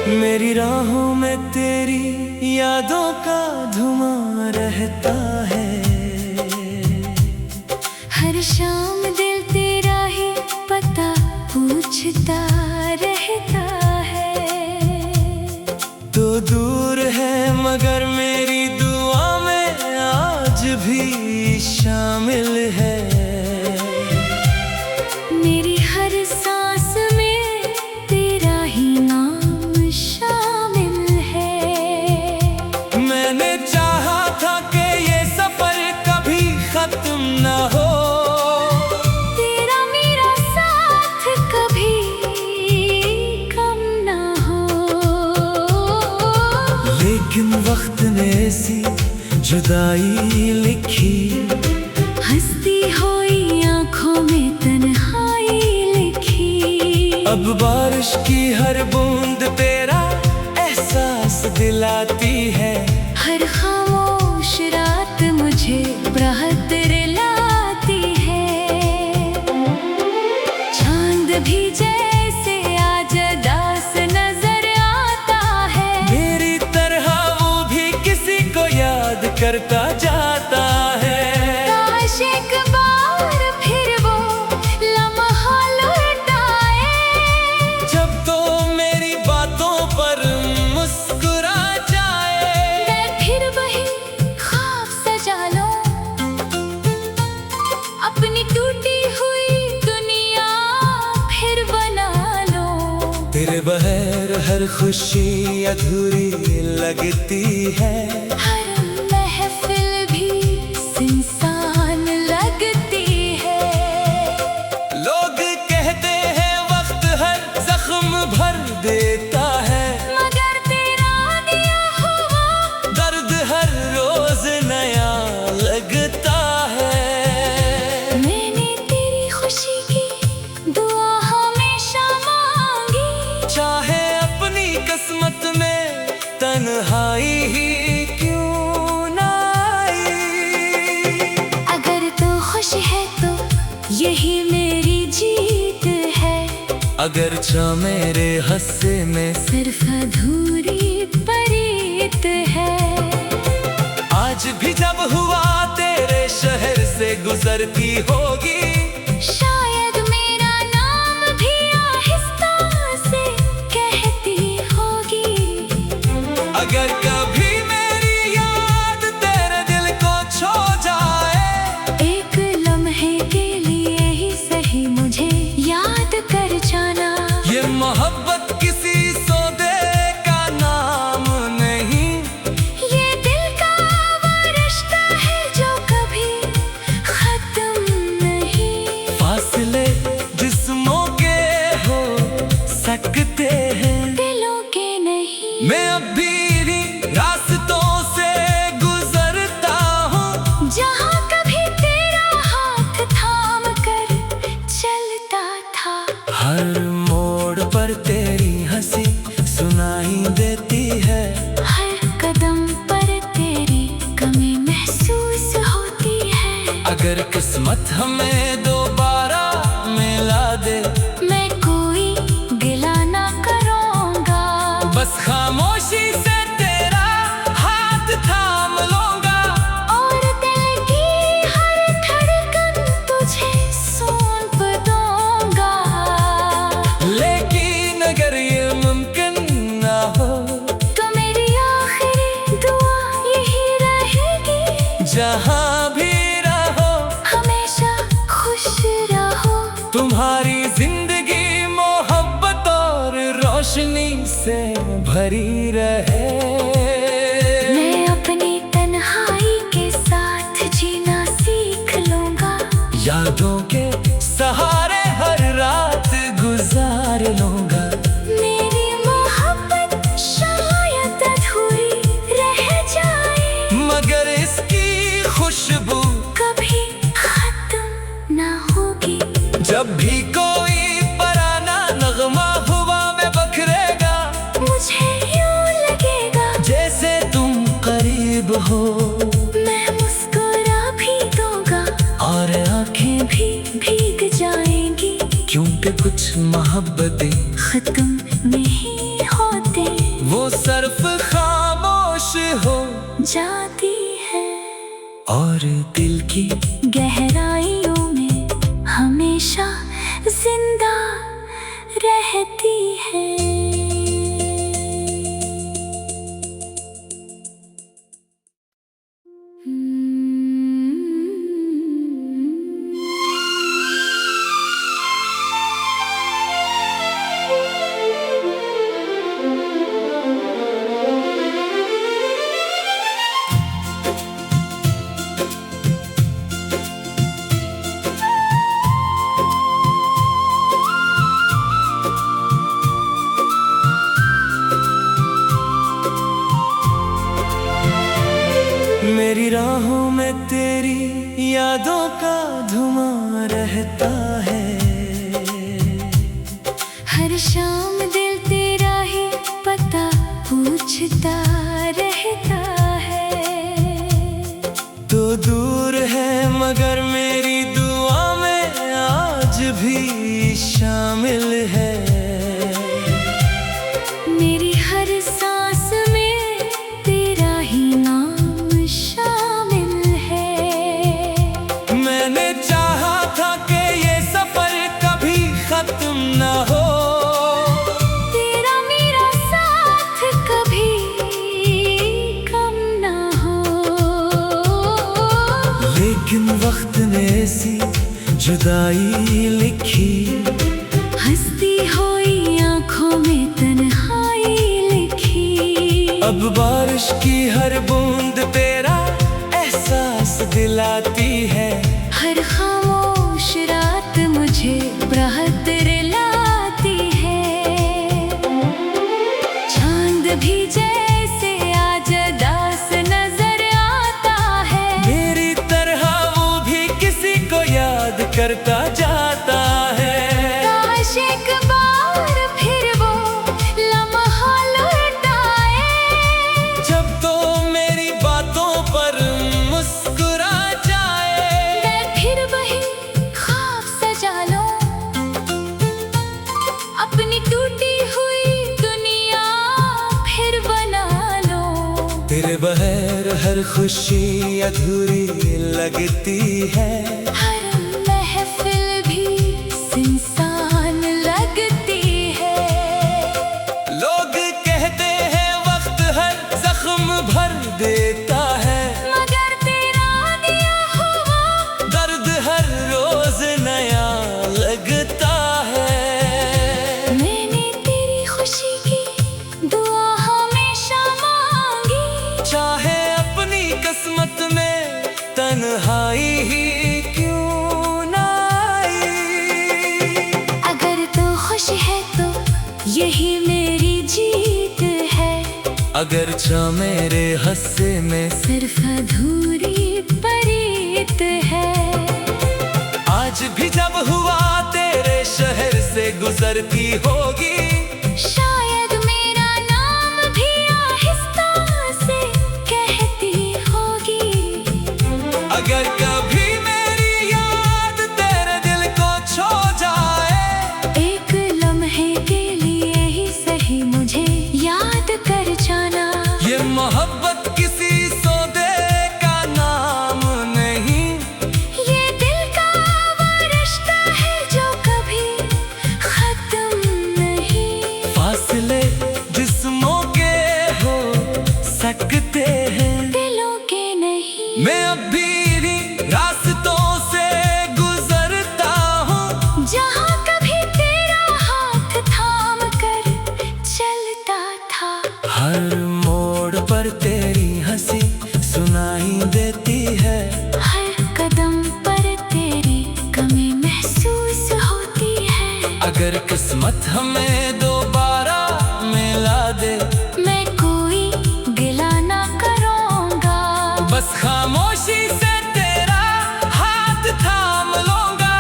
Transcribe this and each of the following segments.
मेरी राहों में तेरी यादों का धुआं रहता है। हर शाम दिल तेरा ही पता पूछता रहता है। तो दूर है मगर मेरी दुआ में आज भी शामिल है। मेरी हर सांस में तेरा ही नाम शामिल है। मैंने चाहा था कि ये सफर कभी खत्म ना हो, तेरा मेरा साथ कभी कम ना हो। लेकिन वक्त ने ऐसी जुदाई लिखी, हंसती हुई आंखों में तन्हाई लिखी। अब बारिश की हर बूंद तेरा एहसास दिलाती है। हर खामोश रात मुझे राहत दिलाती है। चांद भी जैसे आज उदास नजर आता है। मेरी तरह वो भी किसी को याद करता जाता है। काश एक बार फिर वो लम्हा लौट आए, जब तो मेरी बातों पर मुस्कुरा जाए। मैं फिर वही ख्वाब सजा लूं, अपनी टूटी हुई दुनिया फिर बना लूं। तेरे बगैर हर खुशी अधूरी लगती है। हर महफिल भी सुनसान लगती है। लोग कहते हैं वक्त हर जख्म भर देता है, मगर तेरा दिया हुआ दर्द हर रोज नया लगता है। मैंने तेरी खुशी की दुआ हमेशा मांगी, चाहे अपनी किस्मत में तन्हाई ही क्यों ना आई। अगर तू खुश है तो यही मेरी जीत है। अगर चाह मेरे हंसे में सिर्फ अधूरी परीत है। आज भी जब हुआ तेरे शहर से गुजरती होगी, शायद मेरा नाम भी आहिस्ता से कहती होगी। अगर कभी मेरी याद तेरे दिल को छू जाए, एक लम्हे के लिए ही सही मुझे याद कर जाना। ये मोहब्बत किसी सौदे का नाम नहीं, ये दिल का वो रिश्ता है जो कभी खत्म नहीं। फासले जिस्मों के हो सकते हैं, दिलों के नहीं। मैं अब भी इन्हीं रास्तों से गुजरता हूँ, जहाँ कभी तेरा हाथ थाम कर चलता था। हर मोड़ पर तेरी हंसी सुनाई देती है। हर कदम पर तेरी कमी महसूस होती है। अगर किस्मत हमें दोबारा मिला दे, मैं कोई गिला ना करूँगा, बस खामोशी से तेरा हाथ थाम लूंगा। और दिल की हर धड़कन तुझे सौंप दूंगा। लेकिन अगर ये मुमकिन ना हो, तो मेरी आखिरी दुआ यही रहेगी, जहाँ भी रहो हमेशा खुश रहो। तुम्हारी जिंदगी मोहब्बत और रोशनी से भरी रहे। मैं अपनी तन्हाई के साथ जीना सीख लूंगा। यादों के सहारे हर रात गुजार लूंगा। मेरी मोहब्बत शायद अधूरी रह जाए, मगर इसकी खुशबू कभी खत्म ना होगी। जब भी कोई पराना नगमा हवा में बखरेगा, मुझे यूं लगेगा जैसे तुम करीब हो। मैं मुस्कुरा भी दूंगा और आंखें भी भीग जाएंगी, क्योंकि कुछ मोहब्बतें खत्म नहीं होते। तरफ खामोश हो जाती है और दिल की गहराइयों में हमेशा जिंदा रहती है। मेरी राहों में तेरी यादों का धुआं रहता है। हर शाम दिल तेरा ही पता पूछता रहता है। तो दूर है मगर मेरी दुआ में आज भी शामिल है। मेरी हर सांस में तेरा ही नाम शामिल है। मैंने चाहा था कि ये सफर कभी खत्म ना हो। तेरा मेरा साथ कभी कम ना हो। लेकिन वक्त ने ऐसी जुदाई लिखी, हंसती हुई आंखों में तन्हाई लिखी। अब बारिश की हर बूंद तेरा एहसास दिलाती है। हर खामोश रात मुझे राहत दिलाती है। चांद भी जैसे आज दास नजर आता है। मेरी तरह वो भी किसी को याद करता जाता है। काश एक बार फिर वो लम्हा लौट आए। जब तो मेरी बातों पर मुस्कुरा जाए। मैं फिर वही ख्वाब सजा लूं, अपनी टूटी हुई दुनिया फिर बना लूं। तेरे बगैर हर खुशी अधूरी लगती है। हर महफिल भी सुनसान लगती है। लोग कहते हैं वक्त हर जख्म भर देता है। मगर तेरा दिया हुआ दर्द हर रोज नया लगता है। मैंने तेरी खुशी की दुआ हमेशा मांगी। चाहे अपनी किस्मत में तन्हाई ही क्यों ना आई। अगर तू खुश है तो यही मेरी जीत है। अगर चाह मेरे हस्से में सिर्फ अधूरी परीत है। आज भी जब हुआ तेरे शहर से गुजरती होगी। शायद मेरा नाम भी आहिस्ता से कहती होगी। अगर कभी मेरी याद तेरे दिल को छू जाए। एक लम्हे के लिए ही सही मुझे याद कर जाना। ये मोहब्बत किसी सौदे का नाम नहीं। ये दिल का वो रिश्ता है जो कभी खत्म नहीं। फासले जिस्मों के हो सकते हैं, दिलों के नहीं। मैं अब भी इन्हीं रास्तों से गुजरता हूँ। जहाँ कभी तेरा हाथ थाम कर चलता था। हर मोड़ पर तेरी हंसी सुनाई देती है। हर कदम पर तेरी कमी महसूस होती है। अगर किस्मत हमें दोबारा मिला दे, मैं कोई गिला ना करूँगा। बस खामोशी से तेरा हाथ थाम लूंगा।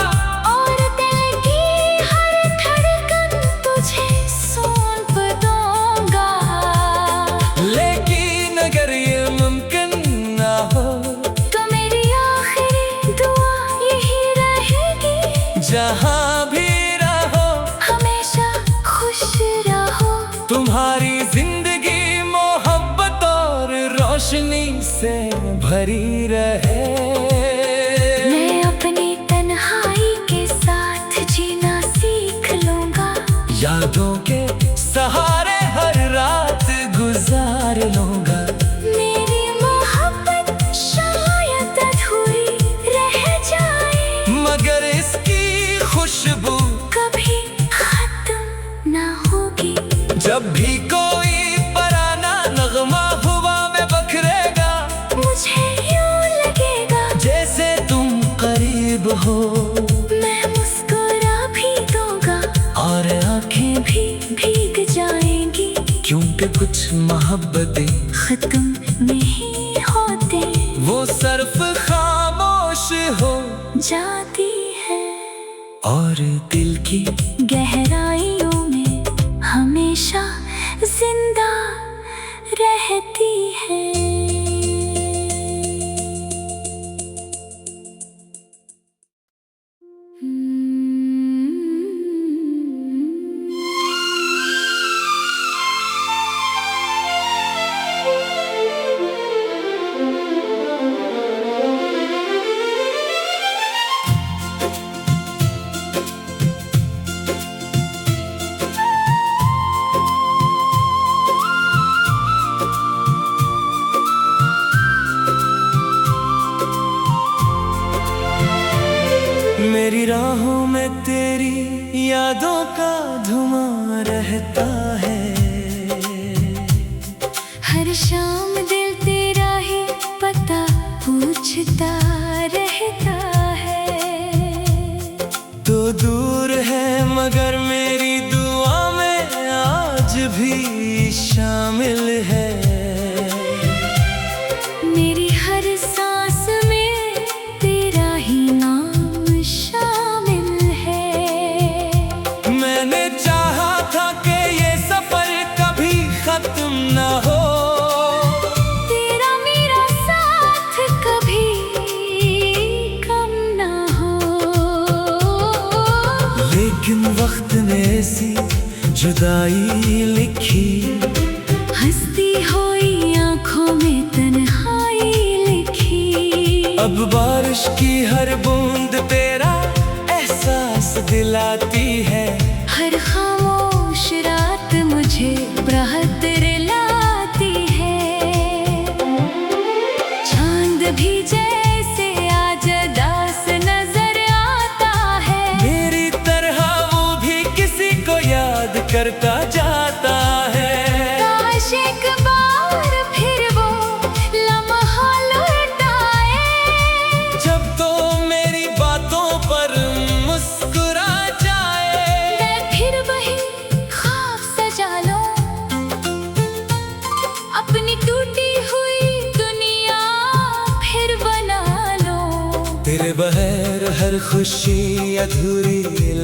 और दिल की हर धड़कन तुझे सौंप दूंगा। लेकिन अगर ये मुमकिन ना हो, तो मेरी आखिरी दुआ यही रहेगी। जहाँ भी रहो हमेशा खुश रहो। तुम्हारी जिंदगी रोशनी से भरी रहे। मैं अपनी तन्हाई के साथ जीना सीख लूंगा, यादों के सहारे हर रात गुजार लूंगा। मेरी मोहब्बत शायद अधूरी रह जाए, मगर इसकी खुशबू कभी खत्म ना होगी। जब भी कोई पराना नगमा हवा में बखरेगा, मुझे यूं लगेगा जैसे तुम करीब हो। मैं मुस्कुरा भी दूंगा और आंखें भी भीग जाएंगी, क्योंकि कुछ मोहब्बतें खत्म नहीं होते, वो सिर्फ खामोश हो जाती है और दिल की गहराइयों में हमेशा जिंदा रहती है। मेरी राहों में तेरी यादों का धुआं रहता है। हर शाम दिल तेरा ही पता पूछता रहता है। तो दूर है मगर मेरी दुआ में आज भी शामिल है। मेरी हर सांस में तेरा ही नाम शामिल है। मैंने चाहा था कि ये सफर कभी खत्म ना हो, तेरा मेरा साथ कभी कम ना हो। लेकिन वक्त ने ऐसी जुदाई लिखी, हंसती हुई आंखों में तन्हाई लिखी। अब बारिश की हर बूंद तेरा एहसास दिलाती है। हर खामोश रात मुझे राहत दिलाती है। चांद भी जैसे आज दास नजर आता है, मेरी तरह वो भी किसी को याद करता जाता है। काश एक बार फिर वो लम्हा लौट आए, जब तो मेरी बातों पर मुस्कुरा जाए। मैं फिर वही ख्वाब सजा लूं, अपनी टूटी हुई दुनिया फिर बना लूं। तेरे बगैर हर खुशी अधूरी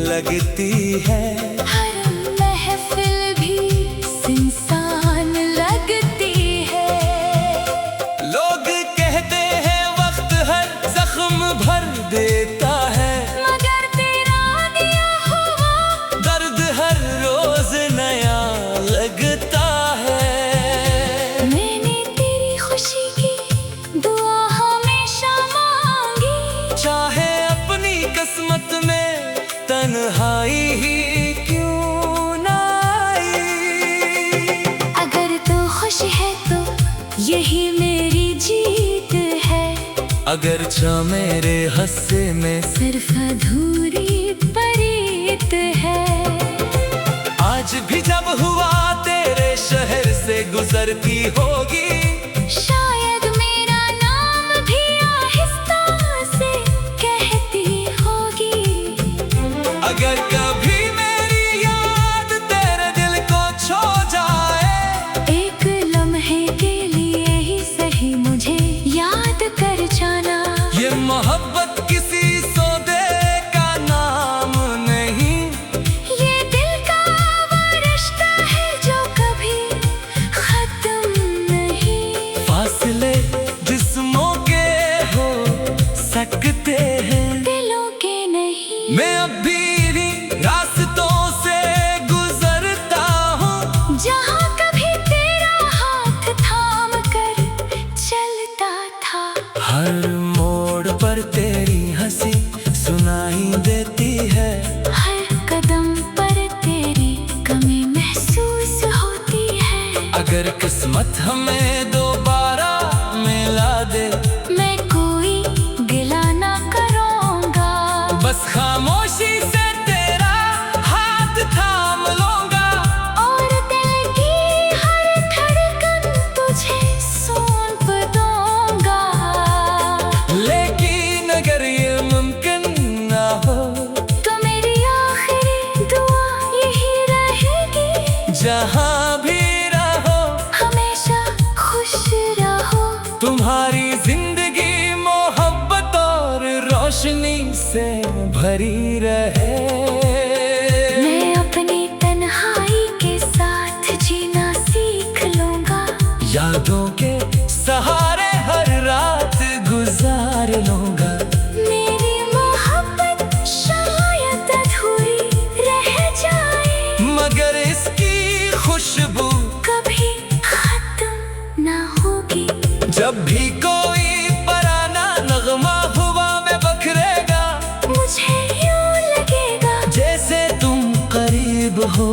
लगती है। हर महफिल भी सुनसान लगती है। लोग कहते हैं वक्त हर जख्म भर देता है, मगर तेरा दिया हुआ दर्द हर रोज नया लगता है। मैंने तेरी खुशी की दुआ हमेशा मांगी, चाहे अपनी किस्मत में तन्हाई ही क्यों ना आई। अगर तू खुश है तो यही मेरी जीत है। अगर चाह मेरे हस्से में सिर्फ अधूरी परीत है। आज भी जब हुआ तेरे शहर से गुजरती होगी, शायद मेरा नाम भी आहिस्ता से कहती होगी। अगर कभी मेरी याद तेरे दिल को छू जाए, एक लम्हे के लिए ही सही मुझे याद कर जाना। ये मोहब्बत किसी सौदे का नाम नहीं, ये दिल का वो रिश्ता है जो कभी खत्म नहीं अगर किस्मत हमें दोबारा मिला दे, मैं कोई गिला ना करूँगा, बस खामोशी से तेरा हाथ थाम लूंगा। और दिल की हर धड़कन तुझे सौंप दूंगा। लेकिन अगर ये मुमकिन ना हो, तो मेरी आखिरी दुआ यही रहेगी, जहाँ भी रहो हमेशा खुश रहो। तुम्हारी जिंदगी मोहब्बत और रोशनी से भरी रहे। मैं अपनी तन्हाई के साथ जीना सीख लूंगा, यादों के सहारे हर रात गुजार लूंगा। मेरी मोहब्बत शायद अधूरी रह जाए, मगर इसकी खुशबू कभी खत्म ना होगी। जब भी कोई पराना नगमा हवा में बखरेगा, मुझे यूं लगेगा जैसे तुम करीब हो।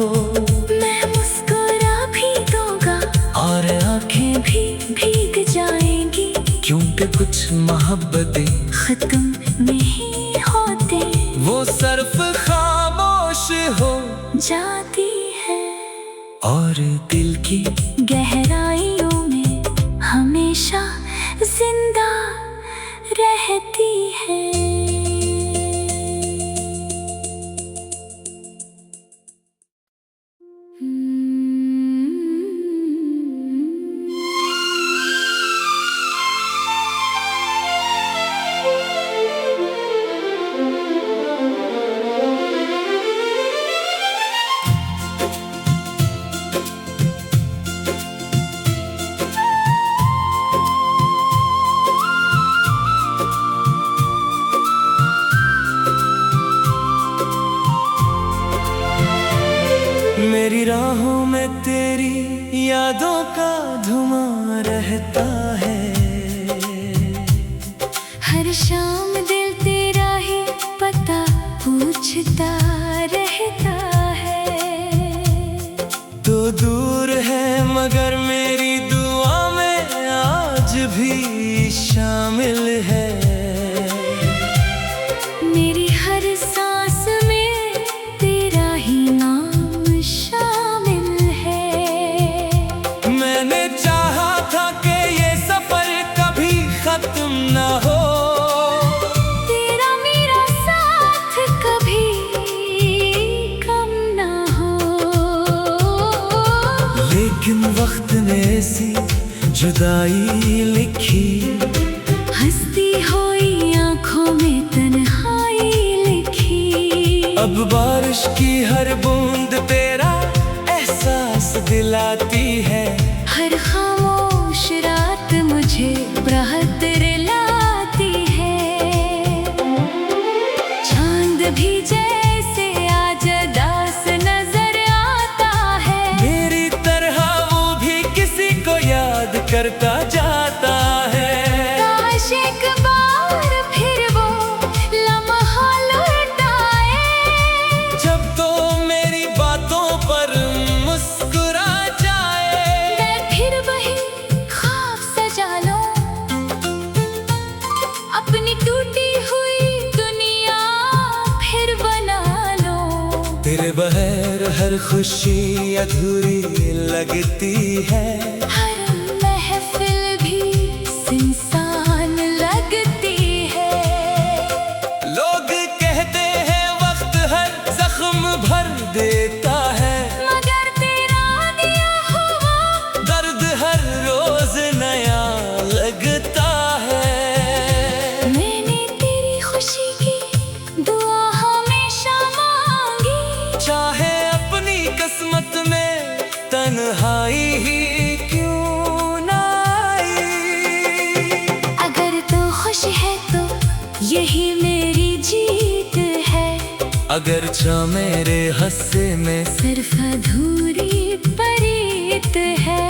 मैं मुस्कुरा भी दूंगा, और आंखें भी भीग जाएंगी, क्योंकि कुछ मोहब्बतें खत्म नहीं होते, वो सिर्फ खामोश हो जाती है। और दिल की गहराइयों में हमेशा जिंदा रहती है। मेरी राहों में तेरी यादों का धुआं रहता है। हर शाम दिल तेरा ही पता पूछता रहता है। तो दूर है मगर मेरी दुआ में आज भी शामिल है। मेरी हर सांस में तेरा ही नाम शामिल है। मैंने चाहा था कि ये सफर कभी खत्म ना हो, तेरा मेरा साथ कभी कम ना हो। लेकिन वक्त ने ऐसी जुदाई लिखी, हंसती हुई आंखों में तन्हाई लिखी। अब बारिश की हर बूंद तेरा एहसास दिलाती है। हर खामोश रात मुझे राहत दिलाती है। चांद भी जैसे आज दास नजर आता है, मेरी तरह वो भी किसी को याद करता जाता है। काश एक बार फिर वो लम्हा लौट आए, जब तो मेरी बातों पर मुस्कुरा जाए। मैं फिर वही ख्वाब सजा लूं, अपनी टूटी हुई दुनिया फिर बना लूं। तेरे बगैर हर खुशी अधूरी लगती है। हर महफिल भी सुनसान लगती है। लोग कहते हैं वक्त हर जख्म भर देता है, मगर तेरा दिया हुआ दर्द हर रोज नया लगता है। मैंने तेरी खुशी की दुआ हमेशा मांगी, चाहे अपनी किस्मत में तन्हाई ही क्यों ना आई। अगर तू खुश है तो यही मेरी जीत है। अगर चाह मेरे हस्से में सिर्फ अधूरी परीत है।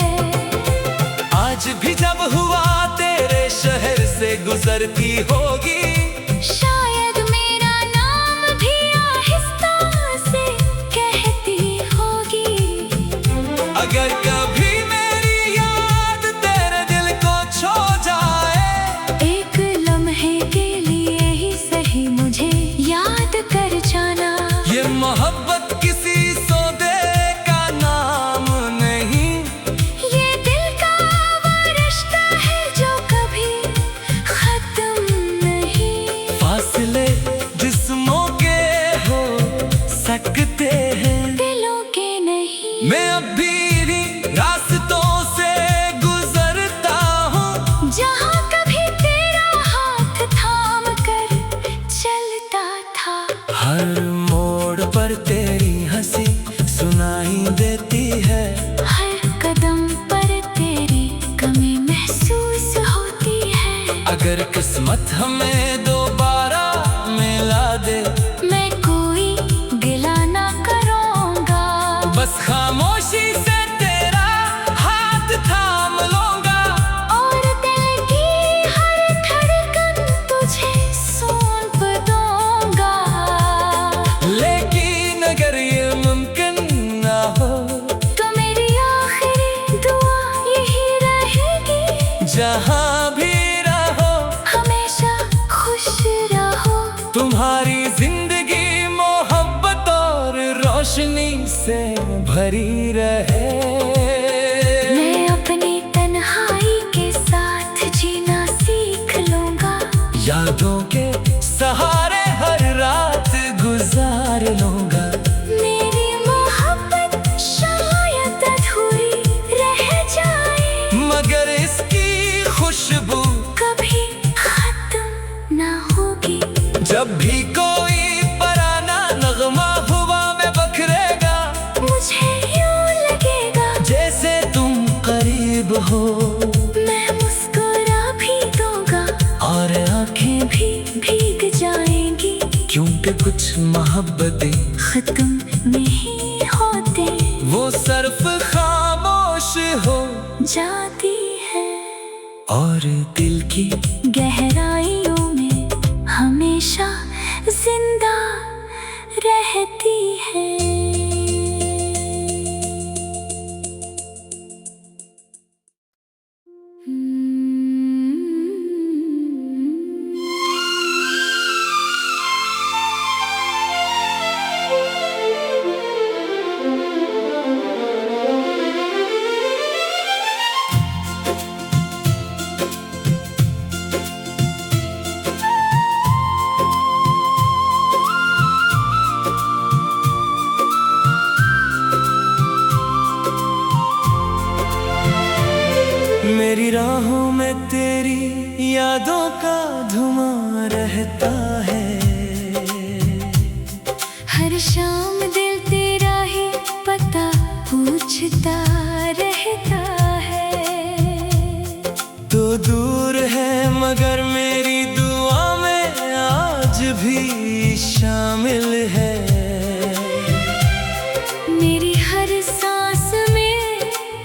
आज भी जब हुआ तेरे शहर से गुजरती होगी, शायद मेरा नाम भी आहिस्ता से कहती होगी। अगर कभी मैं किस्मत हमें दोबारा मिला दे। मैं कोई गिला ना करूँगा, बस खामोशी से तेरा हाथ थाम लूंगा। और दिल की हर धड़कन तुझे सौंप दूंगा। लेकिन अगर ये मुमकिन ना हो, तो मेरी आखिरी दुआ यही रहेगी, जहाँ भी रहो हमेशा खुश रहो। तुम्हारी जिंदगी मोहब्बत और रोशनी से भरी रहे। मैं अपनी तन्हाई के साथ जीना सीख लूंगा, यादों के सहारे हर रात गुजार लूंगा। मेरी मोहब्बत शायद अधूरी रह जाए, मगर इसकी खुशबू कभी खत्म ना होगी। जब भी कोई पराना नगमा हुआ में बखरेगा, मुझे यूं लगेगा जैसे तुम करीब हो। मैं मुस्कुरा भी दूंगा, और आंखें भी भीग जाएंगी, क्योंकि कुछ मोहब्बतें खत्म नहीं होते, वो सिर्फ खामोश हो जाती है। और दिल की गहराइयों में हमेशा जिंदा रहती है। मेरी राहों में तेरी यादों का धुआं रहता है। हर शाम दिल तेरा ही पता पूछता रहता है। तो दूर है मगर मेरी दुआ में आज भी शामिल है। मेरी हर सांस में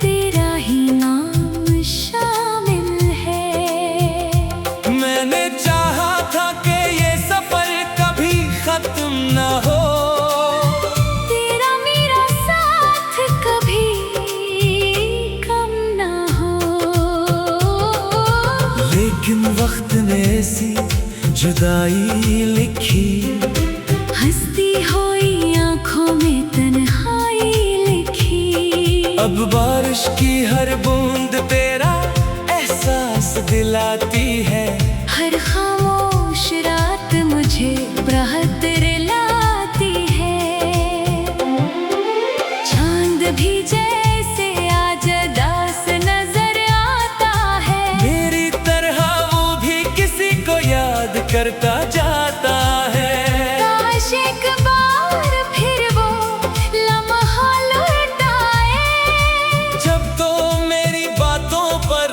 तेरा ही नाम शामिल है। मैंने चाहा था कि ये सफर कभी खत्म ना हो, तेरा मेरा साथ कभी कम ना हो। लेकिन वक्त ने ऐसी जुदाई लिखी, हंसती हुई आंखों में तन्हाई लिखी। अब बारिश की हर बूंद तेरा एहसास दिलाती है। हर खामोश रात मुझे राहत दिलाती है। चांद भी जैसे आज दास नजर आता है। मेरी तरह वो भी किसी को याद करता जाता है। काश एक बार फिर वो लम्हा लौट आए, जब तो मेरी बातों पर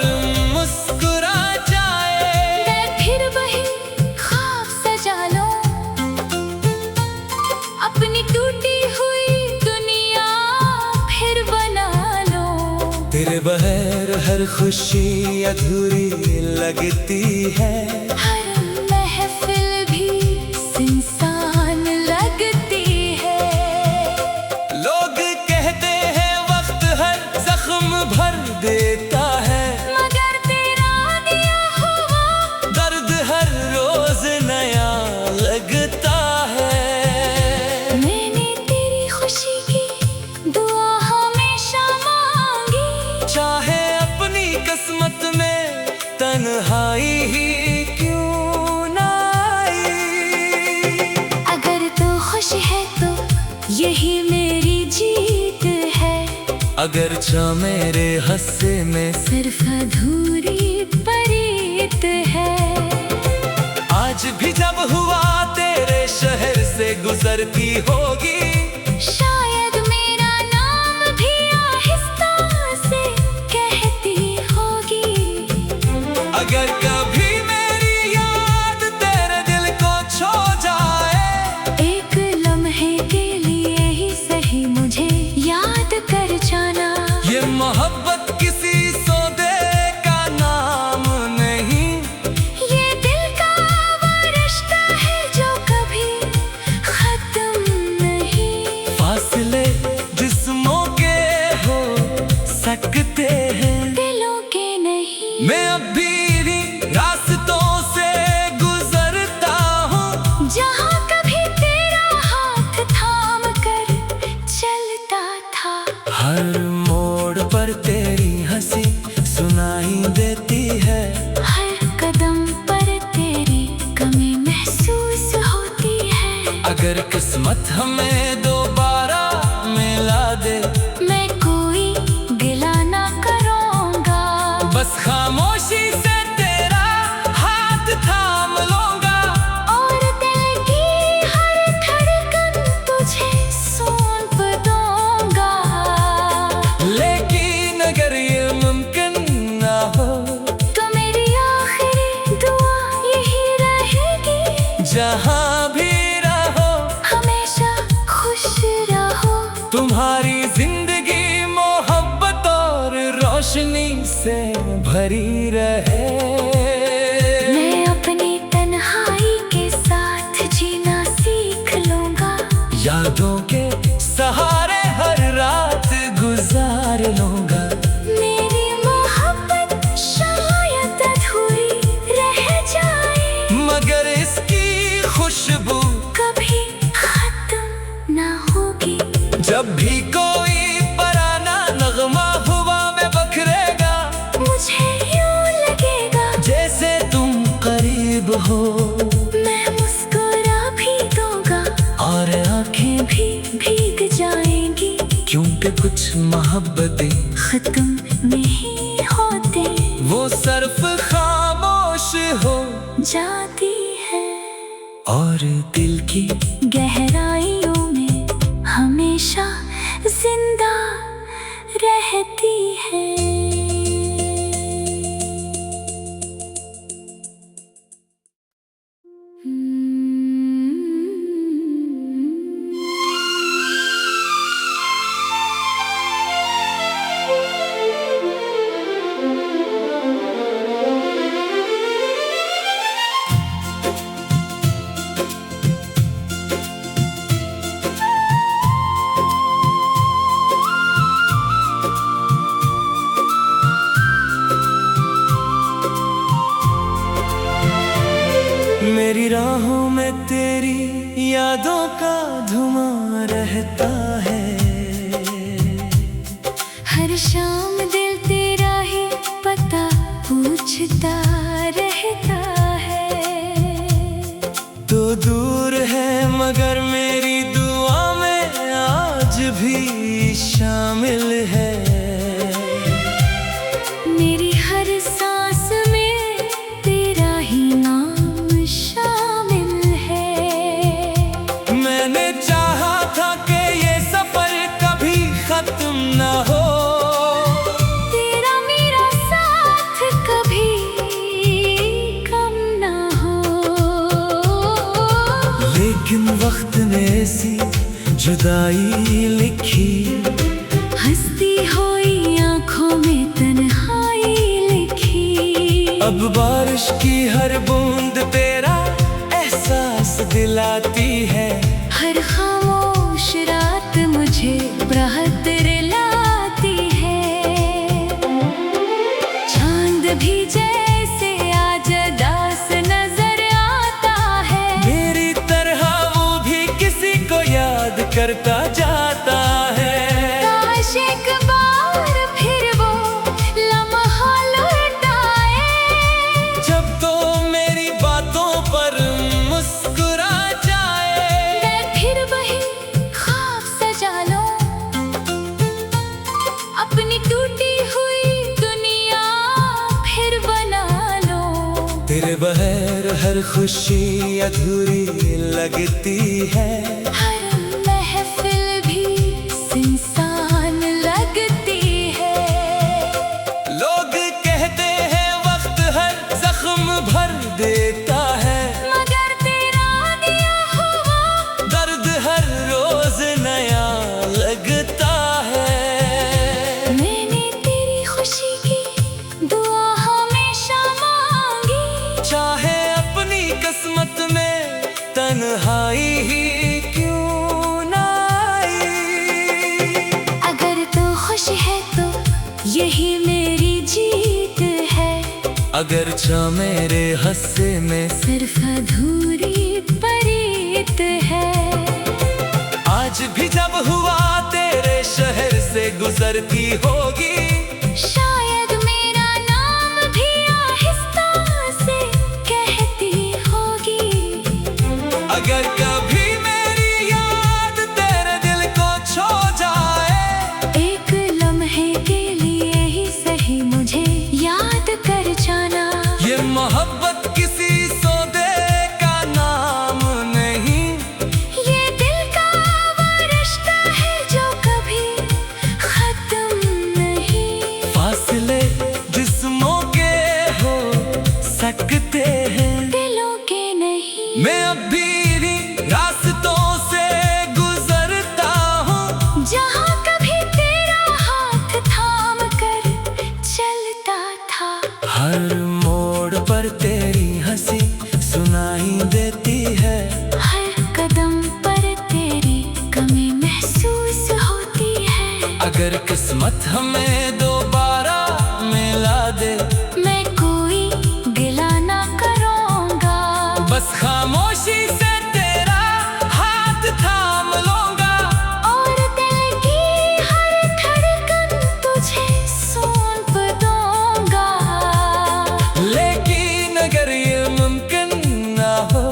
मुस्कुरा जाए। मैं फिर वही ख्वाब सजा लूं, अपनी टूटी हुई दुनिया फिर बना लूं। तेरे बगैर हर खुशी अधूरी लगती है। हर महफिल भी सुनसान लगती है। लोग कहते हैं वक्त हर जख्म भर देता है, मगर तेरा दिया हुआ दर्द हर रोज नया लगता है। मैंने तेरी खुशी की दुआ हमेशा मांगी, चाहे अपनी किस्मत में तन्हाई ही क्यों ना आई। अगर तू खुश है तो यही मेरी जीत है। अगर चाह मेरे हंसे में सिर्फ अधूरी परीत है। आज भी जब हुआ तेरे शहर से गुजरती होगी, शायद मेरा नाम भी आहिस्ता से कहती होगी। अगर कभी मेरी याद मैं अब भी रास्तों से गुजरता हूँ, जहाँ कभी तेरा हाथ थाम कर चलता था। हर मोड़ पर तेरी हंसी सुनाई देती है, हर कदम पर तेरी कमी महसूस होती है। अगर किस्मत हमें दोबारा मिला दे, मैं कोई गिला ना करूँगा, बस खामोशी से तेरा हाथ थाम लूंगा। और दिल की हर धड़कन तुझे सौंप दूंगा। लेकिन अगर ये मुमकिन ना हो, तो मेरी आखिरी दुआ यही रहेगी, जहाँ भी रहो हमेशा खुश रहो। तुम्हारी जिंदगी मोहब्बत और रोशनी से भरी रहे। मैं अपनी तन्हाई के साथ जीना सीख लूंगा, यादों के सहारे हर रात गुजार लूंगा। मेरी मोहब्बत शायद अधूरी रह जाए, मगर इसकी खुशबू कभी खत्म ना होगी। जब भी कोई पुराना नगमा हवा में बखरेगा, मुझे यूं लगेगा जैसे तुम करीब हो। मैं मुस्कुरा भी दूंगा, और आंखें भी भीग जाएंगी, क्योंकि कुछ मोहब्बतें खत्म नहीं होते, वो सिर्फ खामोश हो जाती है। और दिल की गहराइयों में हमेशा जिंदा रहती है। मेरी राहों में तेरी यादों का धुआं रहता है। हर शाम दिल तेरा ही पता पूछता रहता है। तो दूर है मगर मेरी दुआ में आज भी शामिल है। मेरी हर सांस में तेरा ही नाम शामिल है। मैंने चाहा था कि ये सफर कभी खत्म ना हो, तेरा मेरा साथ कभी कम ना हो। लेकिन वक्त ने ऐसी जुदाई लिखी, हंसती हुई आंखों में तन्हाई लिखी। अब बारिश की हर बूंद तेरा एहसास दिलाती है। हर खामोश रात मुझे राहत दिलाती है। चांद भी जैसे आज दास नजर आता है। मेरी तरह वो भी किसी को याद करता जाता है। काश एक बार फिर वो लम्हा लौट आए, जब तो मेरी बातों पर मुस्कुरा जाए। मैं फिर वही ख्वाब सजा लूं, अपनी टूटी हुई दुनिया फिर बना लूं। तेरे बगैर हर खुशी अधूरी लगती है। हर महफिल भी सुनसान लगती है। लोग कहते हैं वक्त हर जख्म भर देता है, मगर तेरा दिया हुआ दर्द हर रोज नया लगता है। मैंने तेरी खुशी की दुआ हमेशा मांगी, चाहे अपनी किस्मत में तन्हाई ही क्यों ना आई। अगर तू खुश है तो यही मेरी जीत है। अगर छ मेरे हस्से में सिर्फ अधूरी परीत है। आज भी जब हुआ तेरे शहर से गुजरती होगी, शायद मेरा नाम भी आहिस्ता से कहती होगी। अगर कभी मेरी याद तेरे दिल को छू जाए, एक लम्हे के लिए ही सही मुझे याद कर जाना। ये मोहब्बत किसी सौदे का नाम नहीं, ये दिल का वो रिश्ता है जो कभी खत्म नहीं। फासले जिस्मों के हो सकते हैं, दिलों के नहीं। मैं अब भी इन्हीं रास्तों से गुजरता हूँ, जहाँ कभी तेरा हाथ थाम कर चलता था। हर मोड़ पर तेरी हंसी सुनाई देती है, हर कदम पर तेरी कमी महसूस होती है। अगर किस्मत हमें दोबारा मिला दे, मैं कोई गिला ना करूँगा, बस खामोशी से तेरा हाथ थाम लूंगा। और दिल की हर धड़कन तुझे सौंप दूंगा। लेकिन अगर ये मुमकिन ना हो,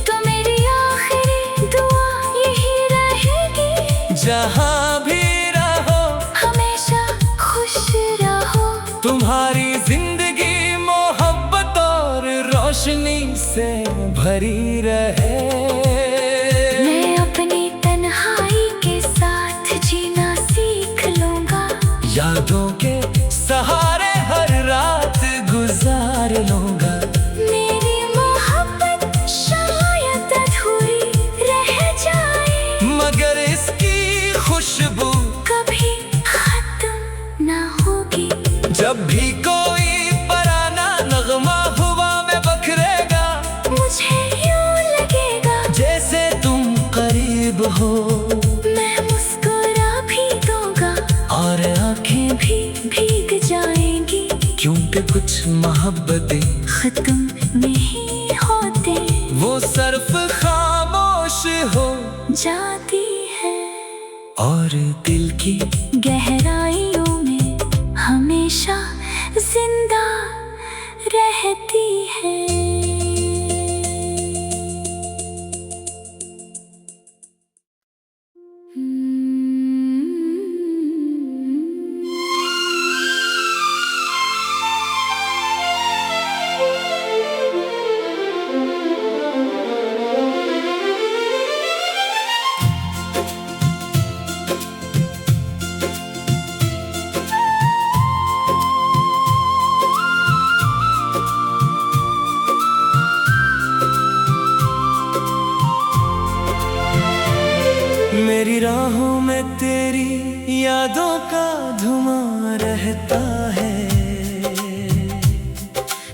तो मेरी आखिरी दुआ यही रहेगी, जहाँ भी रहो हमेशा खुश रहो। तुम्हारी जिंदगी मोहब्बत और रोशनी से भरी रहे। मैं अपनी तन्हाई के साथ जीना सीख लूंगा, यादों के सहारे हर रात गुजार लूंगा। मेरी मोहब्बत शायद अधूरी रह जाए, मगर इसकी खुशबू कभी खत्म ना होगी। जब भी कोई पराना नगमा हुआ में बखरेगा, मुझे यूं लगेगा जैसे तुम करीब हो, मैं मुस्कुरा भी दूंगा, और आंखें भी भीग जाएंगी। क्योंकि कुछ मोहब्बतें खत्म नहीं होते, वो सिर्फ खामोश हो जाती है, और दिल की गहराइयों में हमेशा जिंदा रहती है। मेरी राहों में तेरी यादों का धुआं रहता है।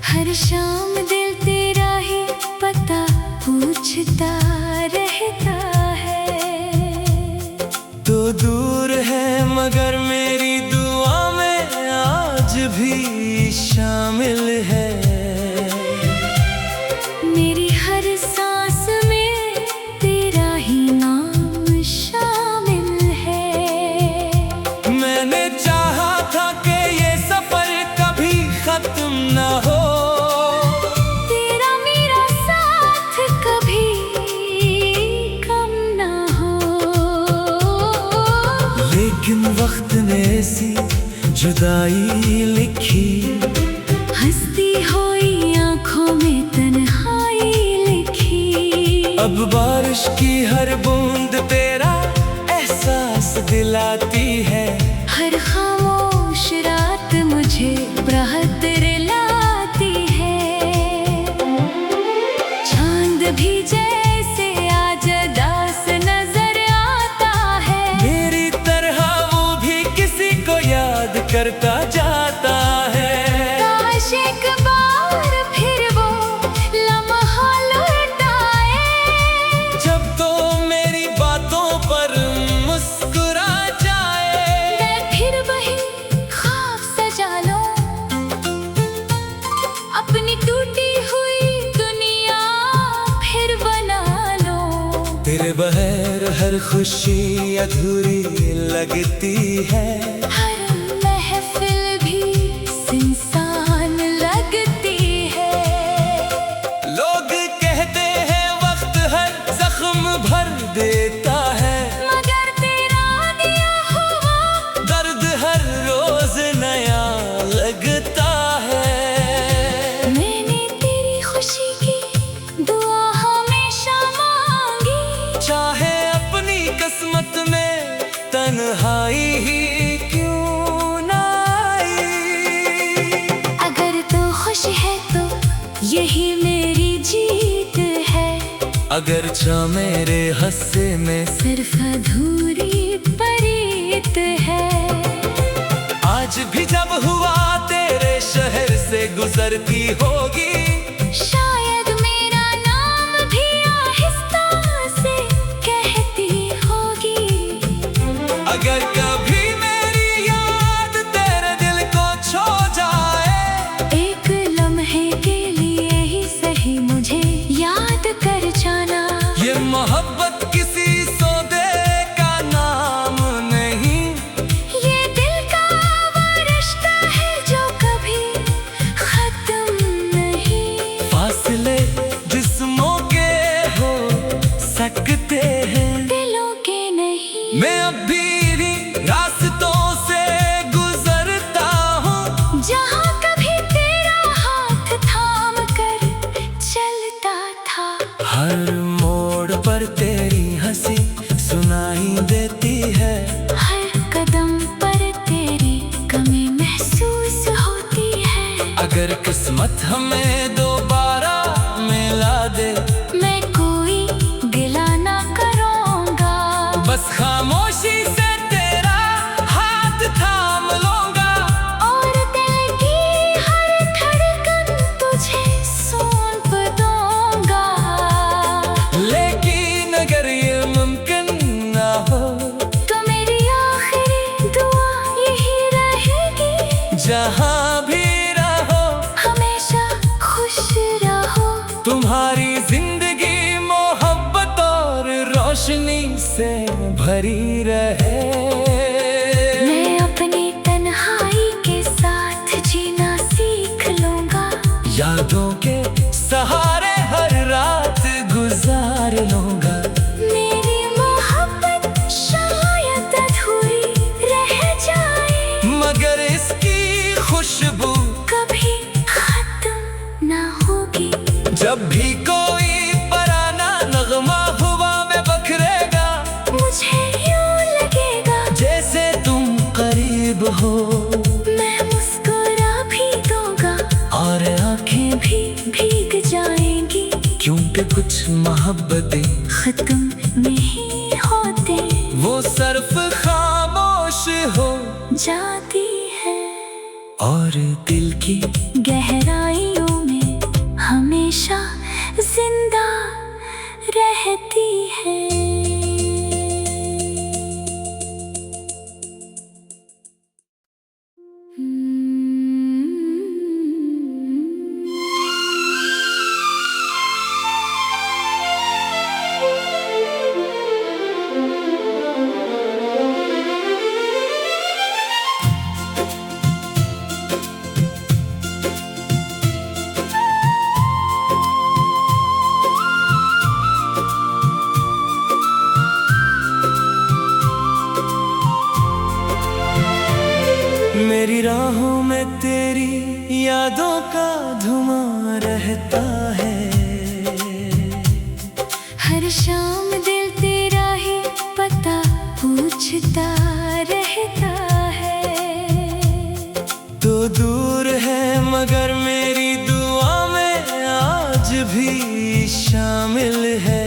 हर शाम दिल तेरा ही पता पूछता रहता है। तो दूर है मगर मेरी दुआ में आज भी शामिल है। मेरी हर सांस में तेरा ही नाम शामिल है। मैंने चाहा था कि ये सफर कभी खत्म ना हो, तेरा मेरा साथ कभी कम ना हो। लेकिन वक्त ने ऐसी जुदाई लिखी, हंसती हुई आंखों में तन्हाई लिखी। अब बारिश की हर बूंद तेरा एहसास दिलाती है। हर खामोश रात मुझे राहत दिलाती है। चांद भी जैसे आज दास नजर आता है। मेरी तरह वो भी किसी को याद करता जाता है। काश एक बार फिर वो लम्हा लौट आए, जब तो मेरी बातों पर मुस्कुरा जाए। मैं फिर वही ख्वाब सजा लूं, बगैर हर खुशी अधूरी लगती है। हर महफिल भी सुनसान लगती है। लोग कहते हैं वक्त हर जख्म भर देता है, मगर तेरा दिया हुआ दर्द हर रोज नया लगता है। मैंने तेरी खुशी की दुआ हमेशा मांगी, चाहे अपनी किस्मत में तन्हाई ही क्यों ना आई। अगर तू खुश है तो यही मेरी जीत है। अगर चा मेरे हस्से में सिर्फ अधूरी परीत है। आज भी जब हुआ तेरे शहर से गुजरती होगी, शायद मेरा नाम भी आहिस्ता से कहती होगी। अगर कभी मेरी याद तेरे दिल को छू जाए, एक लम्हे के लिए ही सही मुझे याद कर जाना। ये मोहब्बत किसी सौदे का नाम नहीं, ये दिल का वो रिश्ता है जो कभी खत्म नहीं। फासले जिस्मों के हो सकते हैं, दिलों के नहीं। मैं अब भी इन्हीं रास्तों से गुजरता हूँ, जहाँ कभी तेरा हाथ थाम कर चलता था। हर मोड़ पर तेरी हंसी सुनाई देती है। हर कदम पर तेरी कमी महसूस होती है। अगर किस्मत हमें दोबारा मिला दे, मैं कोई गिला ना करूँगा, बस खामोशी से तेरा हाथ थाम लूंगा। और दिल की हर धड़कन तुझे सौंप दूंगा। लेकिन अगर ये मुमकिन ना हो, तो मेरी आखिरी दुआ यही रहेगी, जहाँ भी रहो हमेशा खुश रहो। तुम्हारी जिंदगी मोहब्बत और रोशनी से भरी रहे। मैं अपनी तन्हाई के साथ जीना सीख लूंगा। यादों के सहारे हर रात गुजार लूंगा। मेरी मोहब्बत शायद अधूरी रह जाए, मगर इसकी खुशबू कभी खत्म ना होगी। जब भी कोई पराना नगमा हुआ में बखरेगा, मुझे यूं लगेगा जैसे तुम करीब हो, मैं मुस्कुरा भी दूंगा और आंखें भी भीग जाएंगी। क्योंकि कुछ मोहब्बतें खत्म नहीं होते, वो सिर्फ खामोश हो जाती है। और दिल की गहराइयों में हमेशा जिंदा रहती है। मेरी राहों में तेरी यादों का धुआं रहता है। हर शाम दिल तेरा ही पता पूछता रहता है। तो दूर है मगर मेरी दुआ में आज भी शामिल है।